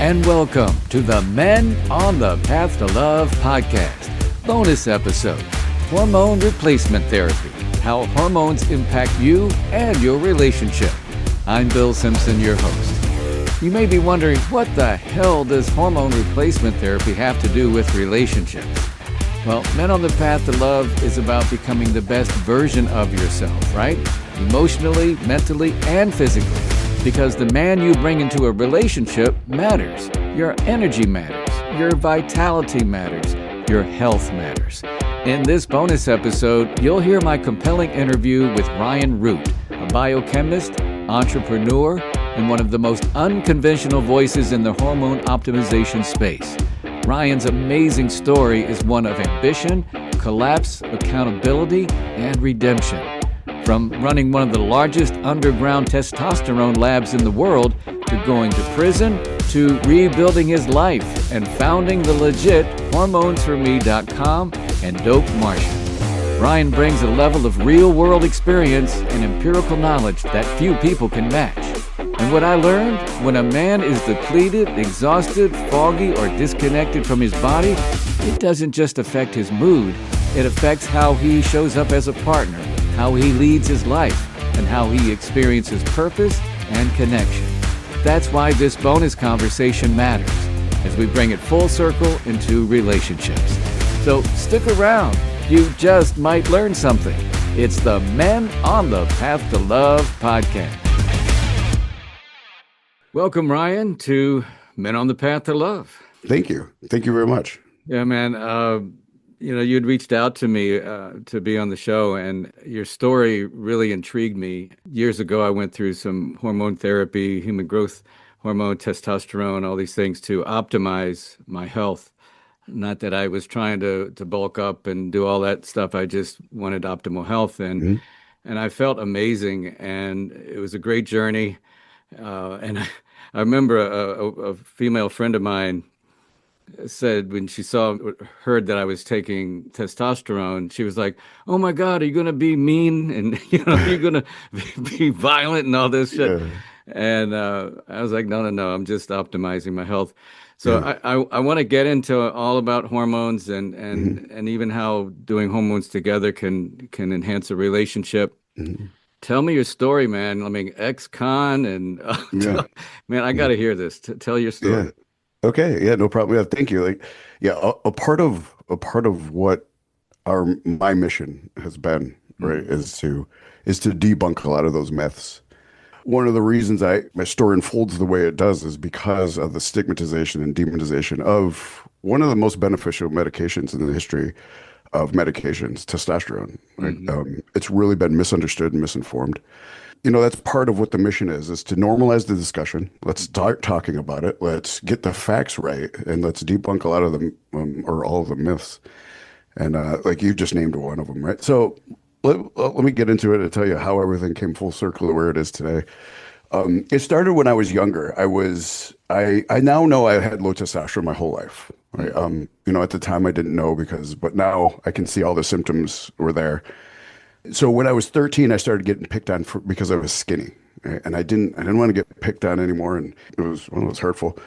and welcome to the Men on the Path to Love podcast. Bonus episode, Hormone Replacement Therapy, how hormones impact you and your relationship. I'm Bill Simpson, your host. You may be wondering, what the hell does hormone replacement therapy have to do with relationships? Well, Men on the Path to Love is about becoming the best version of yourself, right? Emotionally, mentally, and physically. Because the man you bring into a relationship matters. Your energy matters. Your vitality matters. Your health matters. In this bonus episode, you'll hear my compelling interview with Ryan Root, a biochemist, entrepreneur, and one of the most unconventional voices in the hormone optimization space. Ryan's amazing story is one of ambition, collapse, accountability, and redemption. From running one of the largest underground testosterone labs in the world, to going to prison, to rebuilding his life and founding the legit HormonesForMe.com and Dope Martian. Ryan brings a level of real-world experience and empirical knowledge that few people can match. And what I learned, when a man is depleted, exhausted, foggy, or disconnected from his body, it doesn't just affect his mood, it affects how he shows up as a partner, how he leads his life, and how he experiences purpose and connection. That's why this bonus conversation matters, as we bring it full circle into relationships. So stick around, you just might learn something. It's the Men on the Path to Love podcast. Welcome, Ryan, to Men on the Path to Love. Thank you. Thank you very much. Yeah, man. You'd reached out to me to be on the show, and your story really intrigued me. Years ago, I went through some hormone therapy, human growth hormone, testosterone, all these things to optimize my health. Not that I was trying to bulk up and do all that stuff. I just wanted optimal health, and I felt amazing, and it was a great journey. And I remember a female friend of mine said when she heard that I was taking testosterone, she was like, "Oh my God, are you going to be mean? And you're going to be violent and all this shit." Yeah. And I was like, no, I'm just optimizing my health. So yeah. I want to get into all about hormones and even how doing hormones together can enhance a relationship. Mm-hmm. Tell me your story, man. I mean, ex-con and man, I got to hear this. Tell your story. Yeah. Okay. Yeah, no problem. Yeah, thank you. A part of what my mission has been, right, is to debunk a lot of those myths. One of the reasons my story unfolds the way it does is because of the stigmatization and demonization of one of the most beneficial medications in the history of medications, testosterone. Right? Mm-hmm. It's really been misunderstood and misinformed. That's part of what the mission is to normalize the discussion. Let's start talking about it. Let's get the facts right, and let's debunk a lot of them or all of the myths. And like you just named one of them, right? So let me get into it and tell you how everything came full circle to where it is today. It started when I was younger. I now know I had low testosterone my whole life. Right? At the time I didn't know but now I can see all the symptoms were there. So when I was 13, I started getting picked on because I was skinny, right? And I didn't want to get picked on anymore, and it was hurtful.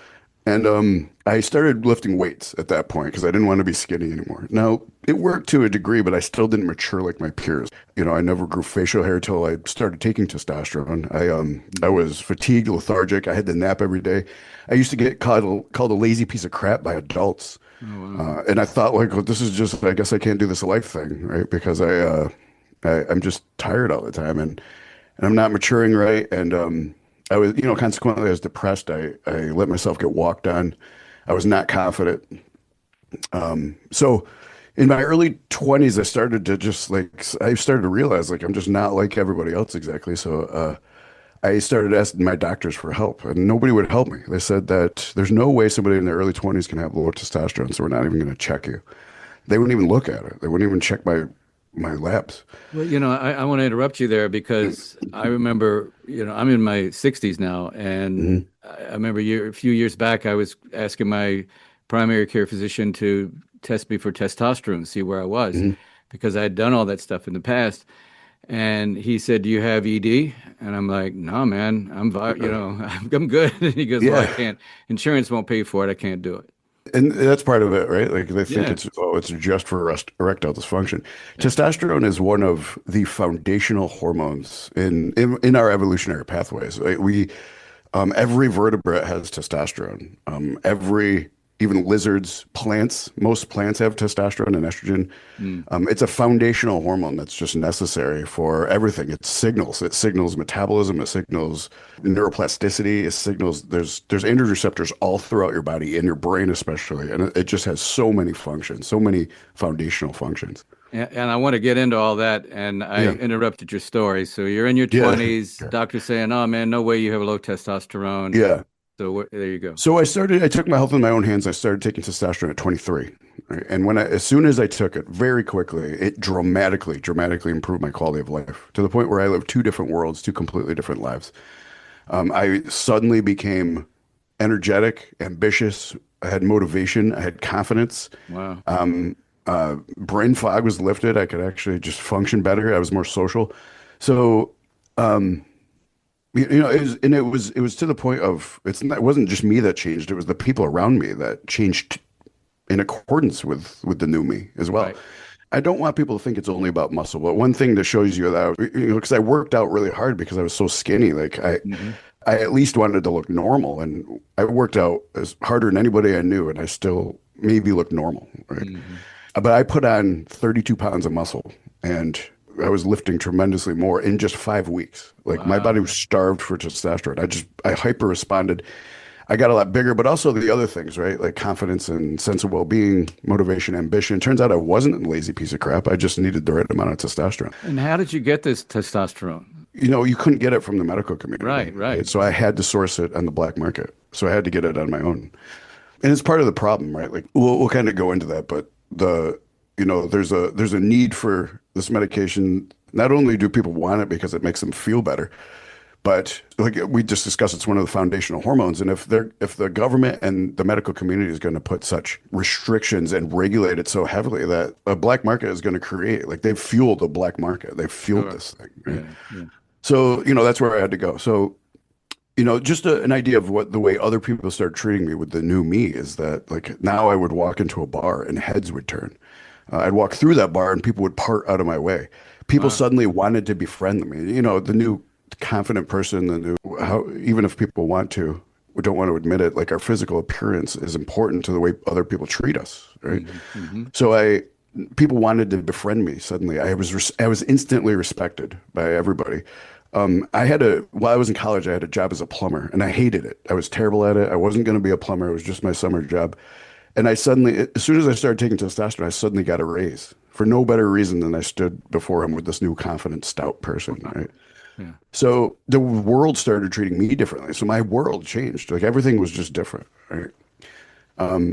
And I started lifting weights at that point because I didn't want to be skinny anymore. Now it worked to a degree, but I still didn't mature like my peers. I never grew facial hair till I started taking testosterone. I was fatigued, lethargic. I had to nap every day. I used to get called a lazy piece of crap by adults, and I thought this is just, I guess I can't do this life thing, right? Because I'm just tired all the time, and I'm not maturing right. And I was, consequently, I was depressed. I let myself get walked on. I was not confident. So in my early 20s, I started to realize I'm just not like everybody else exactly. So I started asking my doctors for help, and nobody would help me. They said that there's no way somebody in their early 20s can have low testosterone, so we're not even going to check you. They wouldn't even look at it. They wouldn't even check my labs. Well, I want to interrupt you there because I remember, I'm in my 60s now, and I remember a few years back, I was asking my primary care physician to test me for testosterone, see where I was, because I had done all that stuff in the past. And he said, "Do you have ED?" And I'm like, "No, man, I'm good." And he goes, "Well, I Yeah. can't. Insurance won't pay for it. I can't do it." And that's part of it, right? Like they think Yeah, it's just for erectile dysfunction. yeah. Testosterone is one of the foundational hormones in our evolutionary pathways. Right? Every vertebrate has testosterone. Even lizards, plants, most plants have testosterone and estrogen. Mm. It's a foundational hormone that's just necessary for everything. It signals. It signals metabolism. It signals neuroplasticity. It signals there's androgen receptors all throughout your body, in your brain especially, and it just has so many functions, so many foundational functions. And I want to get into all that, and I Yeah, interrupted your story. So you're in your yeah, 20s, okay. doctor saying, "Oh man, no way you have low testosterone." Yeah. So there you go. So I took my health in my own hands. I started taking testosterone at 23. Right? And as soon as I took it, very quickly, it dramatically improved my quality of life to the point where I lived two different worlds, two completely different lives. I suddenly became energetic, ambitious. I had motivation. I had confidence. Wow. Brain fog was lifted. I could actually just function better. I was more social. So, it was to the point of it wasn't just me that changed. It was the people around me that changed in accordance with the new me as well. Right. I don't want people to think it's only about muscle, but one thing that shows you that, because I worked out really hard because I was so skinny, like Hmm. I at least wanted to look normal, and I worked out as harder than anybody I knew, and I still maybe looked normal, right? Hmm. But I put on 32 pounds of muscle, and I was lifting tremendously more in just 5 weeks. Like my body Wow. was starved for testosterone. I hyper responded. I got a lot bigger, but also the other things, right? Like confidence and sense of well-being, motivation, ambition. Turns out I wasn't a lazy piece of crap. I just needed the right amount of testosterone. And how did you get this testosterone? You couldn't get it from the medical community, Right, right. right? So I had to source it on the black market. So I had to get it on my own. And it's part of the problem, right? Like we'll kind of go into that, but there's a need for this medication. Not only do people want it because it makes them feel better, but like we just discussed, it's one of the foundational hormones. And if the government and the medical community is going to put such restrictions and regulate it so heavily, that a black market is going to create, like they've fueled a black market. They've fueled Sure. this thing, right? Yeah, yeah. So, that's where I had to go. So, just an idea of what the way other people started treating me with the new me is that like now I would walk into a bar and heads would turn. I'd walk through that bar and people would part out of my way. People Wow. suddenly wanted to befriend me. The new confident person, even if people want to, we don't want to admit it, like our physical appearance is important to the way other people treat us, right? Hmm. Hmm. So people wanted to befriend me suddenly. I was instantly respected by everybody. While I was in college, I had a job as a plumber and I hated it. I was terrible at it. I wasn't going to be a plumber. It was just my summer job. And as soon as I started taking testosterone, I suddenly got a raise for no better reason than I stood before him with this new confident, stout person, right? Yeah. So the world started treating me differently. So my world changed. Like everything was just different, right?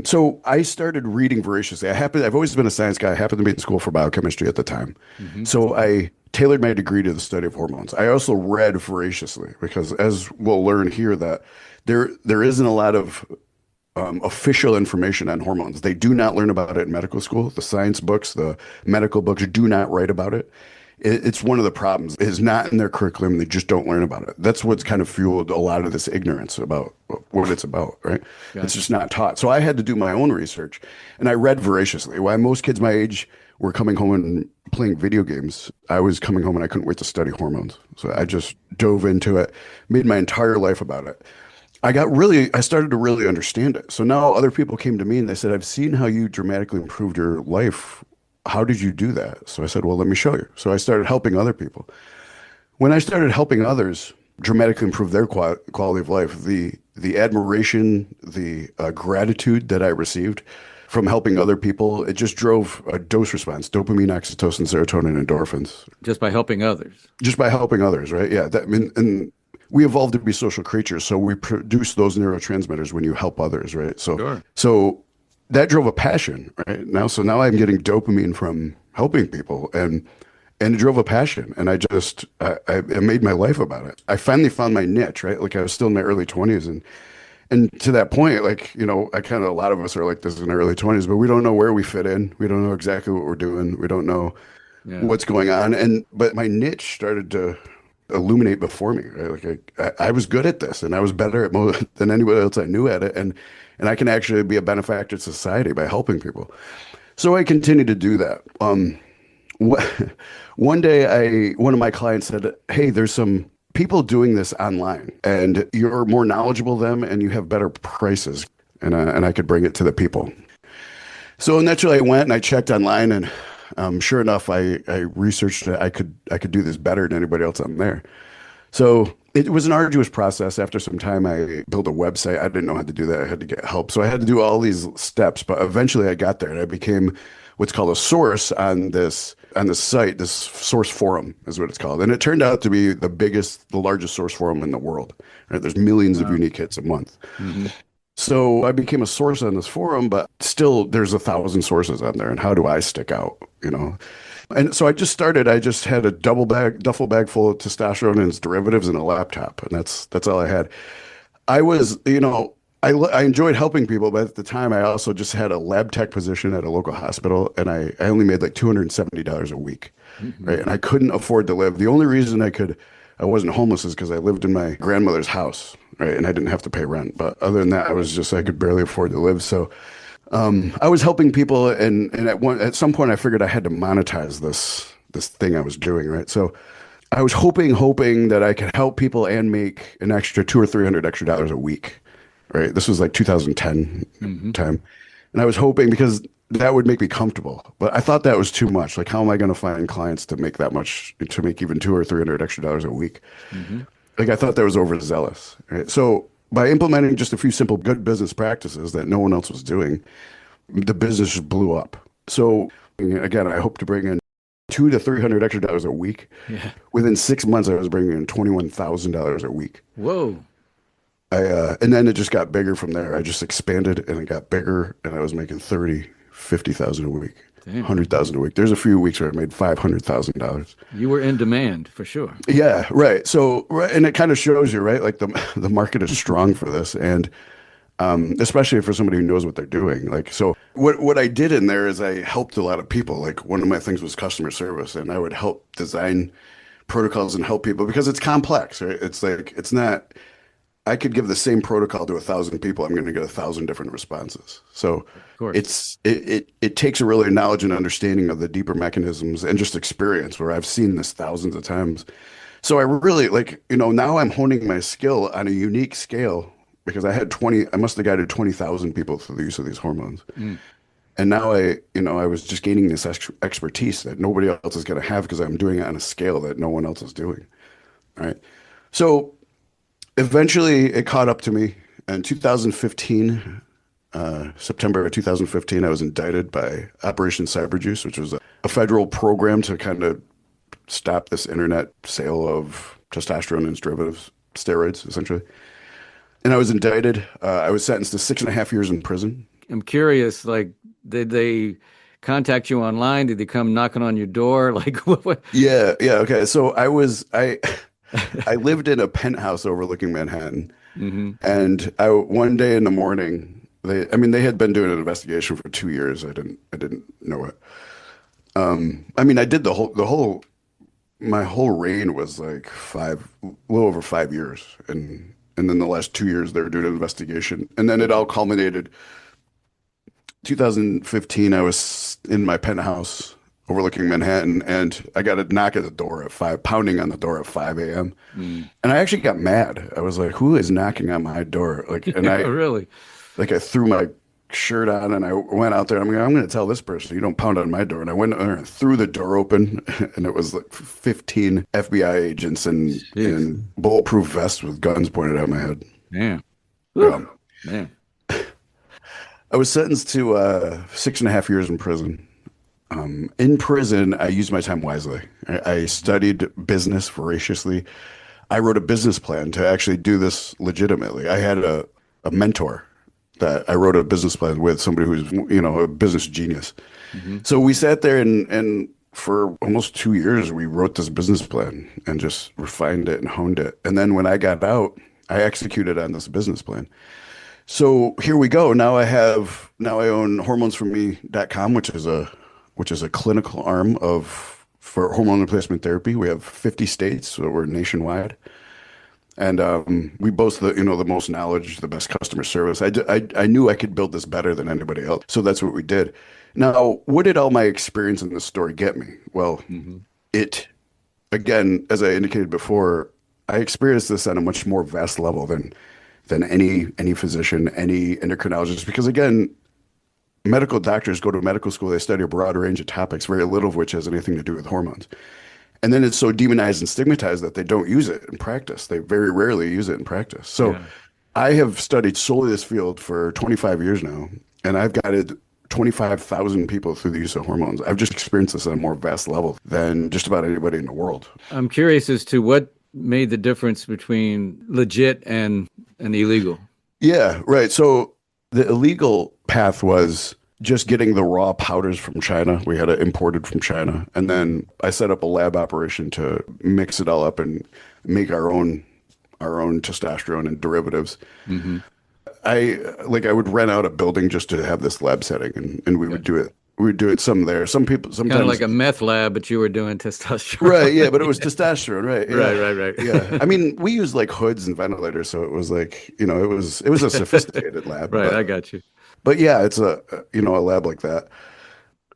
So I started reading voraciously. I've always been a science guy. I happened to be in school for biochemistry at the time. Hmm. So I tailored my degree to the study of hormones. I also read voraciously because as we'll learn here that there isn't a lot of official information on hormones. They do not learn about it in medical school. The science books, the medical books do not write about it. It's one of the problems. It's not in their curriculum. They just don't learn about it. That's what's kind of fueled a lot of this ignorance about what it's about, right? It's Gotcha. just not taught. So I had to do my own research, and I read voraciously. While most kids my age were coming home and playing video games, I was coming home and I couldn't wait to study hormones. So I just dove into it, made my entire life about it. I started to really understand it. So now other people came to me and they said, I've seen how you dramatically improved your life. How did you do that? So I said, well, let me show you. So I started helping other people. When I started helping others dramatically improve their quality of life, the admiration, the gratitude that I received from helping other people, it just drove a dose response, dopamine, oxytocin, serotonin, endorphins, Just by helping others. just by helping others, right? Yeah, and we evolved to be social creatures, so we produce those neurotransmitters when you help others, right? So, Sure. so that drove a passion, right? So now I'm getting dopamine from helping people, and it drove a passion, and I made my life about it. I finally found my niche, right? Like I was still in my early 20s, and to that point, like a lot of us are like this in our early 20s, but we don't know where we fit in. We don't know exactly what we're doing. We don't know Yeah. what's going on. But my niche started to illuminate before me, right? Like I was good at this, and I was better at than anybody else I knew at it, and I can actually be a benefactor to society by helping people. So I continued to do that. Wh- One day, one of my clients said, "Hey, there's some people doing this online, and you're more knowledgeable than them, and you have better prices, and I could bring it to the people." So naturally, I went and I checked online, and sure enough, I researched it. I could do this better than anybody else on there. So it was an arduous process. After some time, I built a website. I didn't know how to do that. I had to get help. So I had to do all these steps, but eventually I got there and I became what's called a source on this site. This source forum is what it's called. And it turned out to be the largest source forum in the world. Right? There's millions of Wow. unique hits a month. Hmm. So I became a source on this forum, but still there's 1,000 sources on there. And how do I stick out, you know? And so I just had a duffel bag full of testosterone and its derivatives and a laptop. And that's all I had. I was, I enjoyed helping people, but at the time I also just had a lab tech position at a local hospital and I only made like $270 a week. Right. Hmm. And I couldn't afford to live. The only reason I wasn't homeless is because I lived in my grandmother's house. Right. And I didn't have to pay rent. But other than that, I could barely afford to live. So I was helping people, and at some point, I figured I had to monetize this thing I was doing, right? So I was hoping that I could help people and make an extra 200 or 300 extra dollars a week, right? This was like 2010 Hmm. time, and I was hoping because that would make me comfortable. But I thought that was too much. Like, how am I going to find clients to make that much to make even 200 or 300 extra dollars a week? Hmm. Like I thought that was overzealous, right? So by implementing just a few simple good business practices that no one else was doing, the business just blew up. So again, I hope to bring in 200 to 300 extra dollars a week. Yeah. Within 6 months, I was bringing in $21,000 a week. Whoa. And then it just got bigger from there. I just expanded and it got bigger, and I was making 30, 50,000 a week, Damn. 100,000 a week. There's a few weeks where I made $500,000. You were in demand for sure. Yeah, right. So, right, and it kind of shows you, right? Like the market is strong for this, and especially for somebody who knows what they're doing. Like, so what I did in there is I helped a lot of people. Like one of my things was customer service, and I would help design protocols and help people because it's complex, right? It's like it's not. I could give the same protocol to 1,000 people. I'm going to get 1,000 different responses. So Of course. it takes a really knowledge and understanding of the deeper mechanisms and just experience where I've seen this thousands of times. So I really now I'm honing my skill on a unique scale because I must have guided 20,000 people through the use of these hormones. Mm. And now I was just gaining this expertise that nobody else is going to have because I'm doing it on a scale that no one else is doing. All right. So eventually it caught up to me in 2015, September of 2015, I was indicted by Operation Cyberjuice, which was a federal program to kind of stop this internet sale of testosterone and its derivatives, steroids, essentially. And I was indicted. I was sentenced to 6.5 years in prison. I'm curious, like, did they contact you online? Did they come knocking on your door? Like, what? Yeah, yeah, okay. So I lived in a penthouse overlooking Manhattan, Hmm. and one day in the morning, they had been doing an investigation for 2 years. I didn't know it. I did my whole reign was like a little over 5 years, and then the last 2 years they were doing an investigation, and then it all culminated. 2015, I was in my penthouse overlooking Manhattan, and I got a knock at the door at pounding on the door at 5 a.m. Mm. And I actually got mad. I was like, "Who is knocking on my door?" Like, and Really? I threw my shirt on and I went out there. I'm going to tell this person you don't pound on my door. And I went there and threw the door open, and it was like 15 FBI agents Jeez. in bulletproof vests with guns pointed at my head. Man. Um, Whew. Man. I was sentenced to 6.5 years in prison. In prison, I used my time wisely. I studied business voraciously. I wrote a business plan to actually do this legitimately. I had a mentor that I wrote a business plan with, somebody who's, a business genius. Hmm. So we sat there and for almost 2 years, we wrote this business plan and just refined it and honed it. And then when I got out, I executed on this business plan. So here we go. Now I own hormonesforme.com, which is a clinical arm of for hormone replacement therapy. We have 50 states, so we're nationwide. And we boast the most knowledge, the best customer service. I knew I could build this better than anybody else. So that's what we did. Now, what did all my experience in this story get me? Well, it, again, as I indicated before, I experienced this on a much more vast level than any physician, any endocrinologist, because again, medical doctors go to medical school, they study a broad range of topics, very little of which has anything to do with hormones. And then it's so demonized and stigmatized that they don't use it in practice. They very rarely use it in practice. So Yeah. I have studied solely this field for 25 years now, and I've guided 25,000 people through the use of hormones. I've just experienced this on a more vast level than just about anybody in the world. I'm curious as to what made the difference between legit and illegal. Yeah, right. So the illegal path was just getting the raw powders from China. We had it imported from China. And then I set up a lab operation to mix it all up and make our own testosterone and derivatives. I would rent out a building just to have this lab setting and we would do it. We would do it some there. Some people Kind of sometimes like a meth lab, but you were doing testosterone. right, yeah, but it was testosterone, right? Yeah. Right. Yeah. I mean, we used like hoods and ventilators, so it was like, it was a sophisticated lab. Right, But I got you. yeah, it's a lab like that.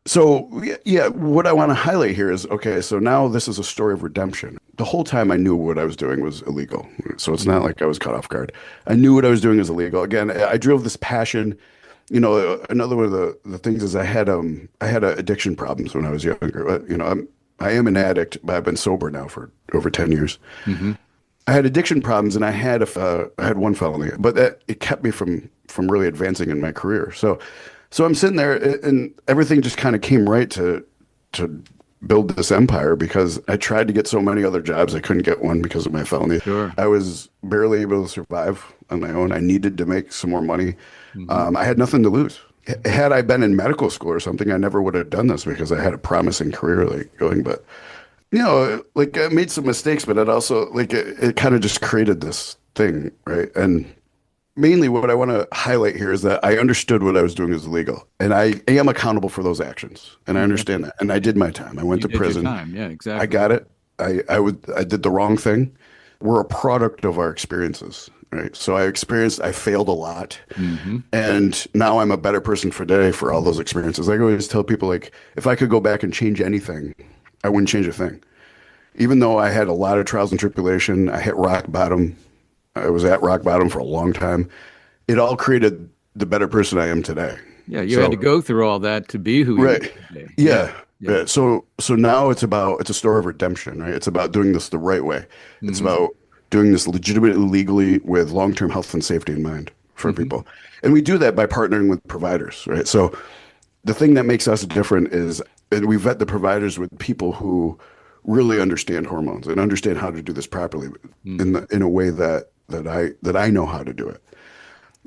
So yeah, what I want to highlight here is, okay, so now this is a story of redemption. The whole time I knew what I was doing was illegal. So it's not like I was caught off guard. I knew what I was doing was illegal. Again, I drove this passion. Another one of the things is I had addiction problems when I was younger. I am an addict, but I've been sober now for over 10 years. I had addiction problems, and I had one felony, but it kept me from really advancing in my career. So I'm sitting there, and everything just kind of came right to build this empire because I tried to get so many other jobs. I couldn't get one because of my felony. Sure. I was barely able to survive on my own. I needed to make some more money. I had nothing to lose. Had I been in medical school or something, I never would have done this because I had a promising career going. But I made some mistakes, but it also it kind of just created this thing, right? And mainly what I want to highlight here is that I understood what I was doing was illegal, and I am accountable for those actions, and I understand that. And I did my time. I went to prison. Your time. Yeah, exactly. I got it. I did the wrong thing. We're a product of our experiences, right? So I failed a lot, and now I'm a better person for today for all those experiences. I always tell people, if I could go back and change anything, I wouldn't change a thing. Even though I had a lot of trials and tribulation, I hit rock bottom. I was at rock bottom for a long time. It all created the better person I am today. Yeah, you had to go through all that to be who you are today. Yeah. So now it's a story of redemption, right? It's about doing this the right way. It's about doing this legitimately, legally, with long-term health and safety in mind for people. And we do that by partnering with providers, right? So the thing that makes us different is, and we vet the providers with people who really understand hormones and understand how to do this properly in a way that I know how to do it.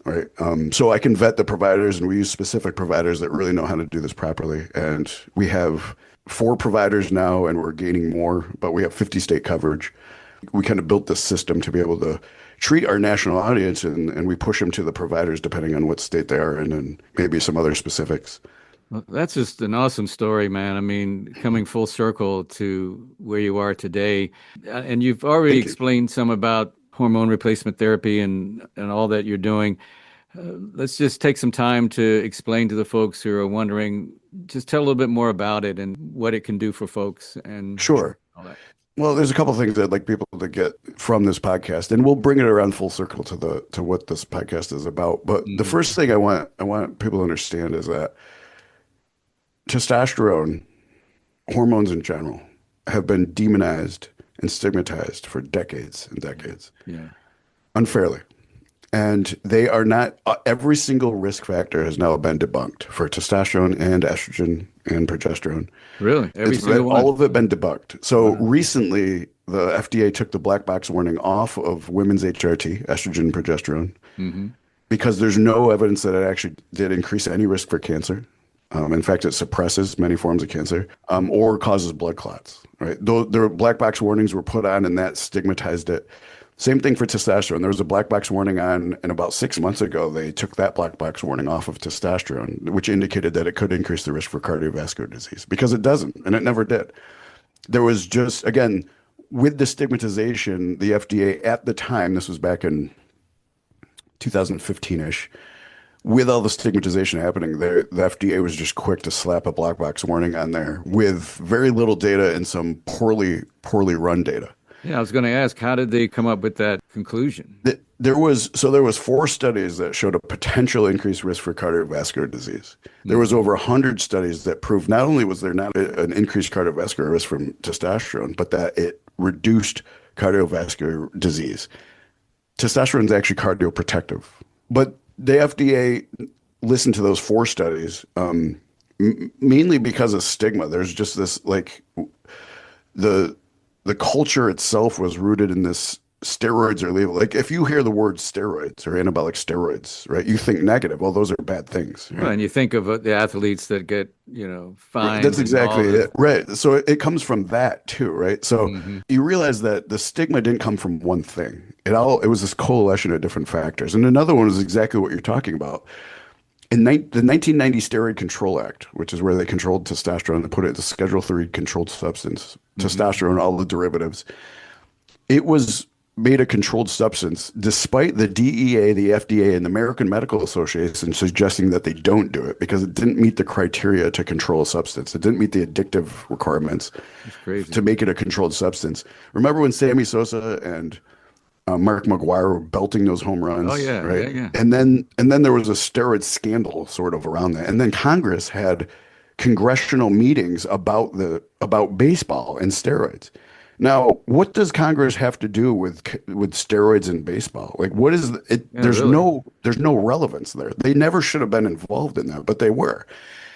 Right. So I can vet the providers, and we use specific providers that really know how to do this properly. And we have 4 providers now, and we're gaining more, but we have 50 state coverage. We kind of built this system to be able to treat our national audience, and we push them to the providers depending on what state they are in, and maybe some other specifics. Well, that's just an awesome story, man. I mean, coming full circle to where you are today. And you've already explained some about hormone replacement therapy and all that you're doing. Let's just take some time to explain to the folks who are wondering, just tell a little bit more about it and what it can do for folks. And Sure. all that. Well, there's a couple of things I'd like people to get from this podcast, and we'll bring it around full circle to what this podcast is about. But the first thing I want people to understand is that testosterone, hormones in general, have been demonized and stigmatized for decades and decades, unfairly. And they are not, every single risk factor has now been debunked for testosterone and estrogen and progesterone. Really? Every single one? All of it been debunked. So recently, the FDA took the black box warning off of women's HRT, estrogen and progesterone, because there's no evidence that it actually did increase any risk for cancer. In fact, it suppresses many forms of cancer or causes blood clots. Right? The black box warnings were put on, and that stigmatized it. Same thing for testosterone. There was a black box warning on, and about 6 months ago, they took that black box warning off of testosterone, which indicated that it could increase the risk for cardiovascular disease, because it doesn't, and it never did. there was just, again, with the stigmatization, the FDA at the time, this was back in 2015-ish, with all the stigmatization happening, the FDA was just quick to slap a black box warning on there with very little data and some poorly run data. Yeah, I was going to ask, how did they come up with that conclusion? There was 4 studies that showed a potential increased risk for cardiovascular disease. There was over 100 studies that proved not only was there not an increased cardiovascular risk from testosterone, but that it reduced cardiovascular disease. Testosterone is actually cardioprotective, but the FDA listened to those 4 studies mainly because of stigma. There's just this like the culture itself was rooted in this steroids are legal. Like if you hear the word steroids or anabolic steroids, right, you think negative. Well, those are bad things. Right? Well, and you think of the athletes that get, fined. That's and all exactly the, it. Right. So it comes from that too, right? So you realize that the stigma didn't come from one thing. It was this coalition of different factors. And another one is exactly what you're talking about. In the 1990 Steroid Control Act, which is where they controlled testosterone, they put it as a Schedule III controlled substance, testosterone, all the derivatives. It was made a controlled substance despite the DEA, the FDA, and the American Medical Association suggesting that they don't do it because it didn't meet the criteria to control a substance. It didn't meet the addictive requirements to make it a controlled substance. Remember when Sammy Sosa and Mark McGwire were belting those home runs? Oh, yeah, right. yeah. And then there was a steroid scandal sort of around that. And then Congress had congressional meetings about baseball and steroids. Now, what does Congress have to do with steroids and baseball? Like, what is it? Yeah, there's really. there's no relevance there. They never should have been involved in that, but they were.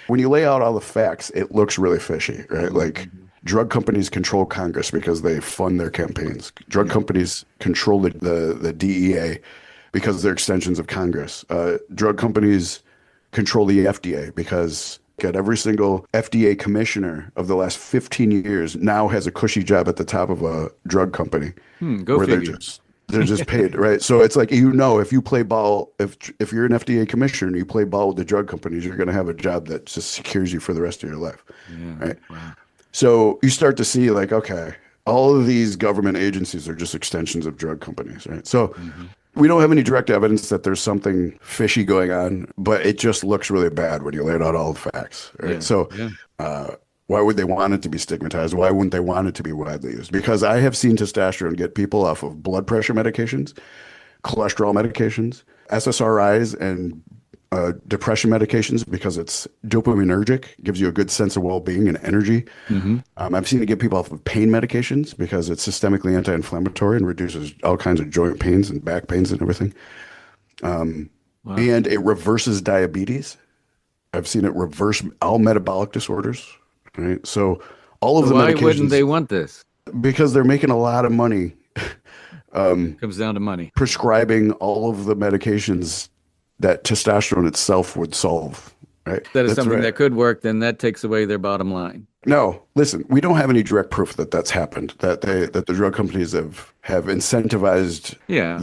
When you lay out all the facts, it looks really fishy, right? Like drug companies control Congress because they fund their campaigns. Drug companies control the DEA because they're extensions of Congress. Drug companies control the FDA because every single FDA commissioner of the last 15 years now has a cushy job at the top of a drug company Go where figure. they're just paid, right? So it's like, if you play ball, if you're an FDA commissioner and you play ball with the drug companies, you're going to have a job that just secures you for the rest of your life, right? Wow. So you start to see like, okay, all of these government agencies are just extensions of drug companies, right? So we don't have any direct evidence that there's something fishy going on, but it just looks really bad when you lay out all the facts, right? Yeah. So why would they want it to be stigmatized? Why wouldn't they want it to be widely used? Because I have seen testosterone get people off of blood pressure medications, cholesterol medications, SSRIs, and depression medications because it's dopaminergic, gives you a good sense of well-being and energy. I've seen it get people off of pain medications because it's systemically anti-inflammatory and reduces all kinds of joint pains and back pains and everything. And it reverses diabetes. I've seen it reverse all metabolic disorders. Right. So all of the Why medications, wouldn't they want this? because they're making a lot of money Comes down to money. prescribing all of the medications that testosterone itself would solve. Right. That is That's something right. that could work, then that takes away their bottom line. No, listen, we don't have any direct proof that that's happened, that the drug companies have incentivized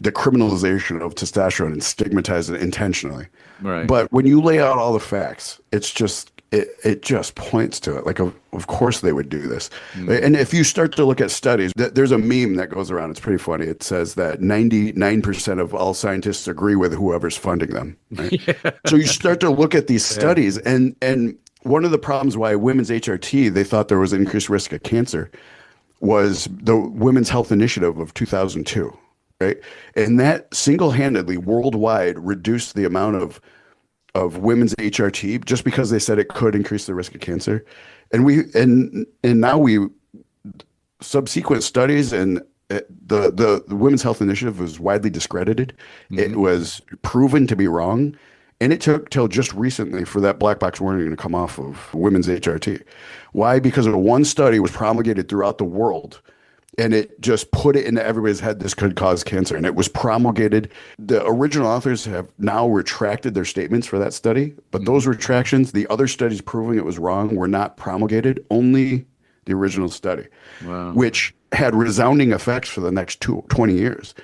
the criminalization of testosterone and stigmatized it intentionally. Right. But when you lay out all the facts, it's just it just points to it. Like, of course they would do this. And if you start to look at studies, there's a meme that goes around. It's pretty funny. It says that 99% of all scientists agree with whoever's funding them. Right? So you start to look at these studies, and one of the problems why women's HRT, they thought there was increased risk of cancer, was the Women's Health Initiative of 2002, right? And that single-handedly worldwide reduced the amount of women's HRT just because they said it could increase the risk of cancer. And now subsequent studies and the Women's Health Initiative was widely discredited. It was proven to be wrong. And it took till just recently for that black box warning to come off of women's HRT. Why? Because of one study was promulgated throughout the world, and it just put it into everybody's head this could cause cancer. And it was promulgated. The original authors have now retracted their statements for that study, but those retractions, the other studies proving it was wrong, were not promulgated. Only the original study, which had resounding effects for the next 20 years.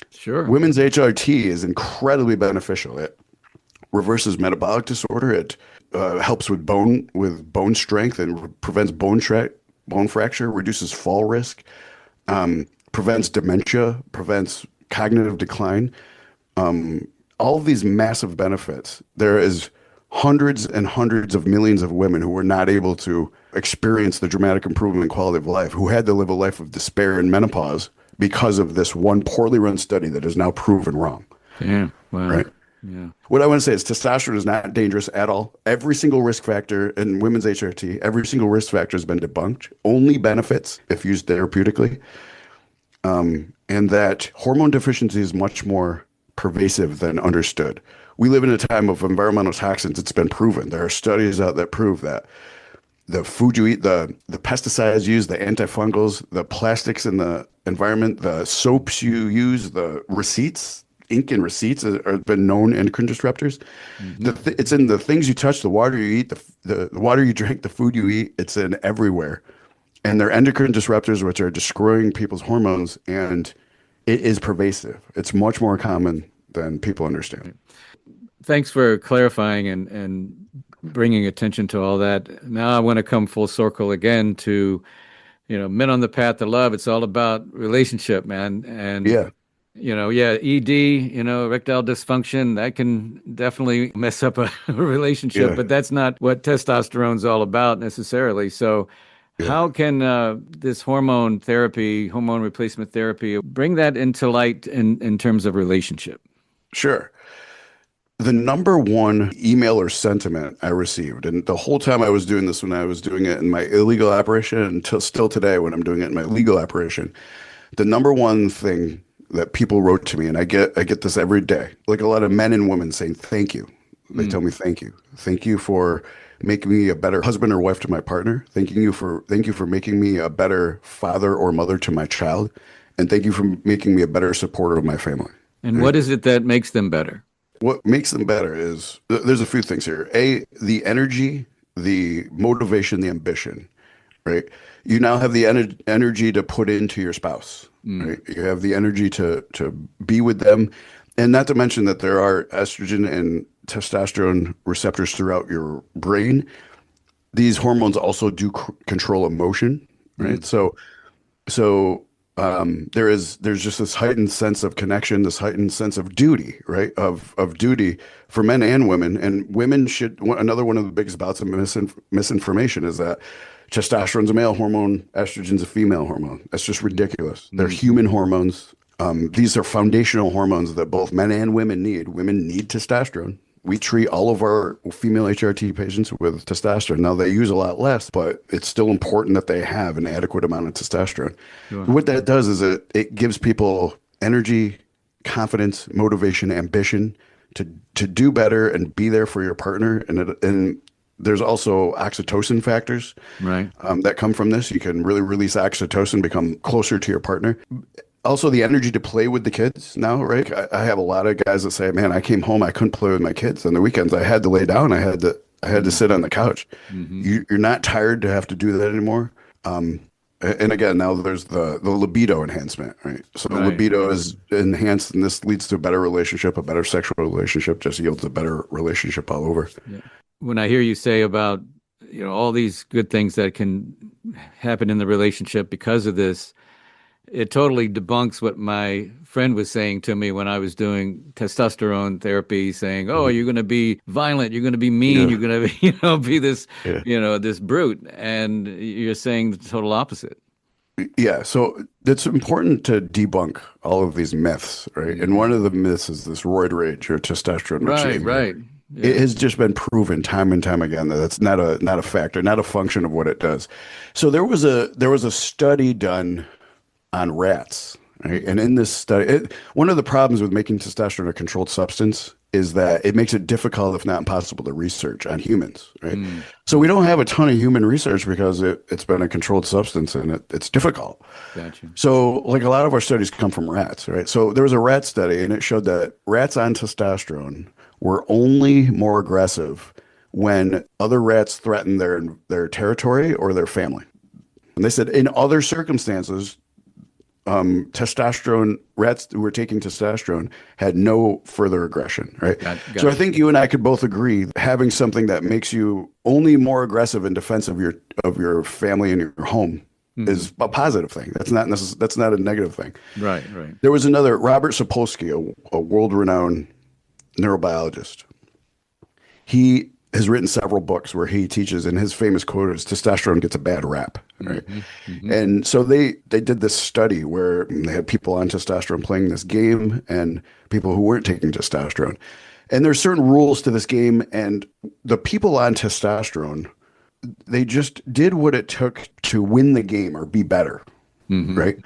Sure. Women's HRT is incredibly beneficial. It reverses metabolic disorder. It helps with bone strength and prevents bone fracture, reduces fall risk, prevents dementia, prevents cognitive decline. All of these massive benefits. There is hundreds and hundreds of millions of women who were not able to experience the dramatic improvement in quality of life, who had to live a life of despair and menopause because of this one poorly run study that is now proven wrong. Yeah. Wow. Right? Yeah. What I want to say is testosterone is not dangerous at all. Every single risk factor in women's HRT, every single risk factor has been debunked. Only benefits if used therapeutically. And that hormone deficiency is much more pervasive than understood. We live in a time of environmental toxins. It's been proven. There are studies out that prove that the food you eat, the pesticides used, the antifungals, the plastics in the environment, the soaps you use, the receipts, ink and receipts have been known endocrine disruptors. It's in the things you touch, the water you eat, the water you drink, the food you eat. It's in everywhere. And they're endocrine disruptors, which are destroying people's hormones. And it is pervasive. It's much more common than people understand. Thanks for clarifying and bringing attention to all that. Now I want to come full circle again to, men on the path to love. It's all about relationship, man. And, Yeah. ED, erectile dysfunction, that can definitely mess up a relationship, Yeah. but that's not what testosterone's all about necessarily. So Yeah. how can this hormone therapy, hormone replacement therapy, bring that into light in terms of relationship? Sure. The number one email or sentiment I received, and the whole time I was doing this when I was doing it in my illegal operation until still today when I'm doing it in my legal operation, the number one thing that people wrote to me, and I get this every day, like a lot of men and women saying thank you. They tell me thank you. Thank you for making me a better husband or wife to my partner. Thank you for making me a better father or mother to my child. And thank you for making me a better supporter of my family. And what is it that makes them better? What makes them better is there's a few things here. The energy, the motivation, the ambition, right? You now have the energy to put into your spouse, right? You have the energy to be with them. And not to mention that there are estrogen and testosterone receptors throughout your brain. These hormones also do control emotion, right? There's just this heightened sense of connection, this heightened sense of duty, right? Of duty for men and women. And women another one of the biggest bouts of misinformation is that testosterone's a male hormone, estrogen's a female hormone. That's just ridiculous. They're human hormones. These are foundational hormones that both men and women need. Women need testosterone. We treat all of our female HRT patients with testosterone. Now, they use a lot less, but it's still important that they have an adequate amount of testosterone. Sure. What that does is it gives people energy, confidence, motivation, ambition to do better and be there for your partner. And there's also oxytocin factors that come from this. You can really release oxytocin, become closer to your partner. Also, the energy to play with the kids now, right? I have a lot of guys that say, "Man, I came home, I couldn't play with my kids on the weekends. I had to lay down. I had to sit on the couch." You're not tired to have to do that anymore. And again, now there's the libido enhancement, right? So the libido is enhanced, and this leads to a better relationship, a better sexual relationship, just yields a better relationship all over. Yeah. When I hear you say about all these good things that can happen in the relationship because of this, it totally debunks what my friend was saying to me when I was doing testosterone therapy, saying, "Oh, you're going to be violent, you're going to be mean, you're going to be this, this brute," and you're saying the total opposite. Yeah, so it's important to debunk all of these myths, right? And one of the myths is this roid rage or testosterone. Right. Yeah. It has just been proven time and time again that it's not a factor, not a function of what it does. So there was a study done on rats, right? And in this study, one of the problems with making testosterone a controlled substance is that it makes it difficult, if not impossible, to research on humans, right? So we don't have a ton of human research because it's been a controlled substance and it's difficult. Gotcha. So like a lot of our studies come from rats, right? So there was a rat study and it showed that rats on testosterone were only more aggressive when other rats threatened their territory or their family. And they said in other circumstances, testosterone, rats who were taking testosterone had no further aggression, right? So I Gotcha. think you and I could both agree having something that makes you only more aggressive in defense of your family and your home Mhm. is a positive thing. That's not a negative thing. Right, right. There was another Robert Sapolsky, a world-renowned neurobiologist. He has written several books where he teaches, and his famous quote is testosterone gets a bad rap, right? Hmm. Hmm. And so they did this study where they had people on testosterone playing this game and people who weren't taking testosterone. And there's certain rules to this game, and the people on testosterone, they just did what it took to win the game or be better, Hmm. right?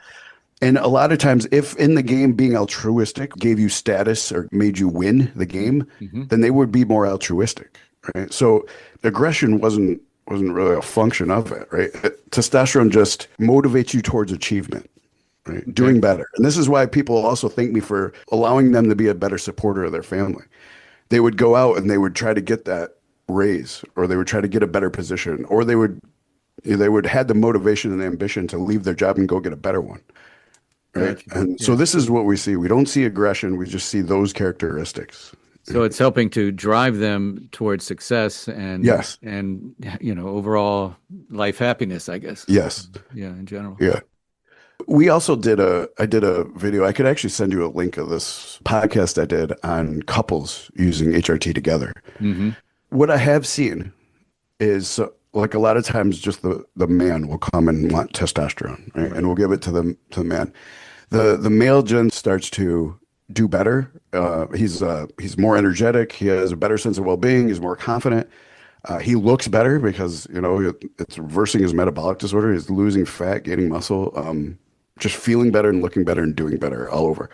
And a lot of times, if in the game being altruistic gave you status or made you win the game, Hmm. then they would be more altruistic, right? So aggression wasn't really a function of it, right? Testosterone just motivates you towards achievement, right? Okay. Doing better. And this is why people also thank me for allowing them to be a better supporter of their family. They would go out and they would try to get that raise, or they would try to get a better position, or they would had the motivation and ambition to leave their job and go get a better one. Right. Gotcha. And so Yeah. this is what we see. We don't see aggression. We just see those characteristics. So it's helping to drive them towards success Yes. and overall life happiness, I guess. Yes. Yeah, in general. Yeah. I did a video. I could actually send you a link of this podcast I did on couples using HRT together. Hmm. What I have seen is like a lot of times just the man will come and want testosterone, right? And we'll give it to the man. The male gen starts to do better. He's more energetic. He has a better sense of well-being. He's more confident. He looks better because it's reversing his metabolic disorder. He's losing fat, gaining muscle, just feeling better and looking better and doing better all over.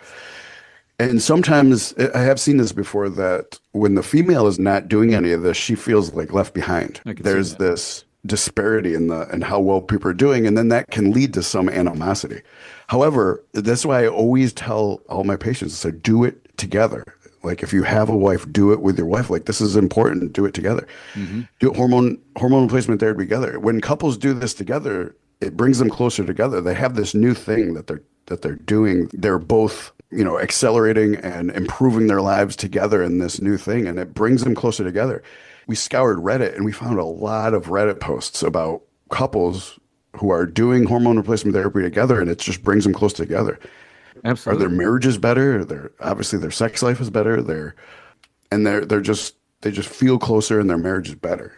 And sometimes I have seen this before that when the female is not doing any of this, she feels like left behind. I can see There's that. this disparity in how well people are doing, and then that can lead to some animosity. However, that's why I always tell all my patients, I say, do it together. Like if you have a wife, do it with your wife. Like this is important. Do it together. Hmm. Do hormone replacement therapy together. When couples do this together, it brings them closer together. They have this new thing that they're doing. They're both accelerating and improving their lives together in this new thing, and it brings them closer together. We scoured Reddit and we found a lot of Reddit posts about couples who are doing hormone replacement therapy together, and it just brings them close together. Are their Absolutely. marriages better? Obviously their sex life is better. They just feel closer, and their marriage is better.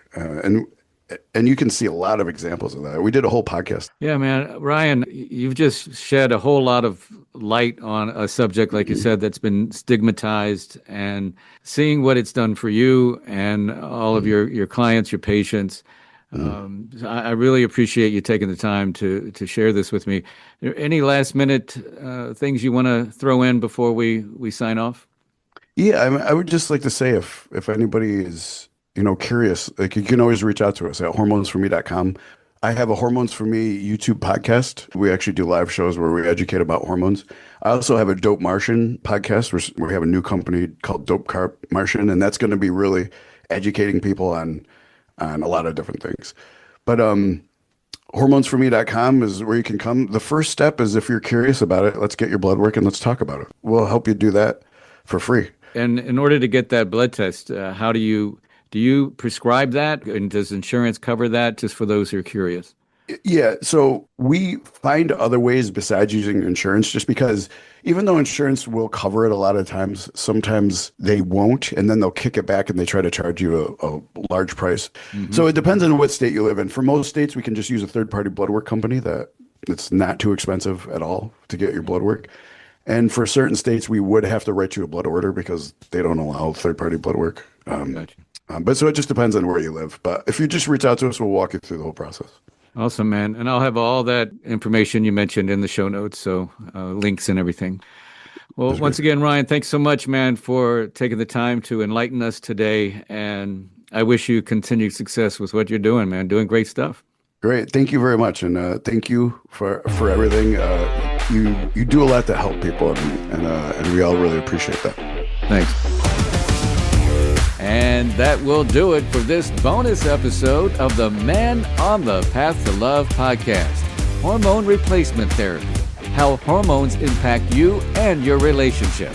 And you can see a lot of examples of that. We did a whole podcast. Yeah, man. Ryan, you've just shed a whole lot of light on a subject, like you said, that's been stigmatized, and seeing what it's done for you and all of your clients, your patients. I really appreciate you taking the time to share this with me. Any last minute things you want to throw in before we sign off? Yeah, I would just like to say if anybody is curious, like you can always reach out to us at hormonesforme.com. I have a Hormones for Me YouTube podcast. We actually do live shows where we educate about hormones. I also have a Dope Martian podcast where we have a new company called Dope Carp Martian, and that's going to be really educating people on a lot of different things. But hormonesforme.com is where you can come. The first step is if you're curious about it, let's get your blood work and let's talk about it. We'll help you do that for free. And in order to get that blood test, how do you prescribe that? And does insurance cover that, just for those who are curious? Yeah, so we find other ways besides using insurance, just because even though insurance will cover it a lot of times, sometimes they won't, and then they'll kick it back and they try to charge you a large price. Hmm. So it depends on what state you live in. For most states, we can just use a third-party blood work company that's not too expensive at all to get your blood work. And for certain states, we would have to write you a blood order because they don't allow third-party blood work. Gotcha. But so it just depends on where you live. But if you just reach out to us, we'll walk you through the whole process. Awesome, man. And I'll have all that information you mentioned in the show notes, so links and everything. Well, That's once great. again, Ryan, thanks so much, man, for taking the time to enlighten us today. And I wish you continued success with what you're doing, man. Doing great stuff. Great. Thank you very much. And thank you for everything. You do a lot to help people, and we all really appreciate that. Thanks. And that will do it for this bonus episode of the Men on the Path to Love podcast, Hormone Replacement Therapy. how hormones impact you and your relationship.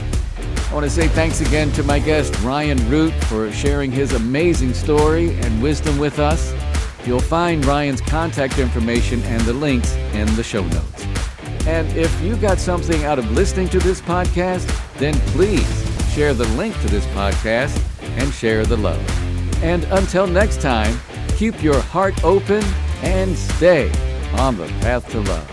I want to say thanks again to my guest, Ryan Root, for sharing his amazing story and wisdom with us. You'll find Ryan's contact information and the links in the show notes. And if you got something out of listening to this podcast, then please share the link to this podcast and share the love. And until next time, keep your heart open and stay on the path to love.